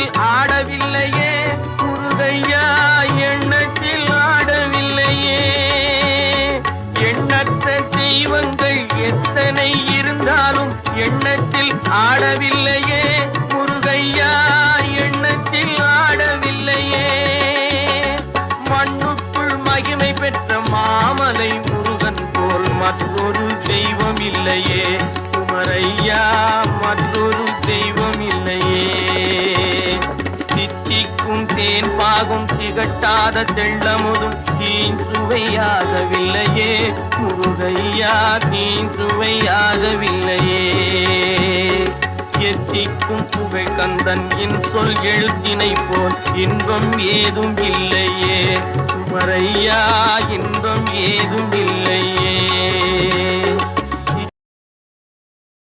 எண்ணத்தில் ஆடவில்லையே முருகையா, எண்ணத்தில் ஆடவில்லையே. எண்ணற்ற தெய்வங்கள் எத்தனை இருந்தாலும் எண்ணத்தில் ஆடவில்லையே முருகையா, எண்ணத்தில் ஆடவில்லையே. மண்ணுக்குள் மகிமை பெற்ற மாமலை முருகன் போல் மற்றொரு தெய்வம் இல்லையே குமரையா, மற்றொரு தெய்வம் இல்லையே. தித்திக்கும் தேன் பாகும் திகட்டாத தெள்ளமுதும் தீஞ்சுவையாகவில்லையே முருகையா, தீஞ்சுவையாகவில்லையே. எத்திக்கும் புகழ் கந்தன் என் சொல் எழுத்தினை போல் இன்பம் ஏதும் இல்லையே குமரையா, இன்பம் ஏதும் இல்லையே.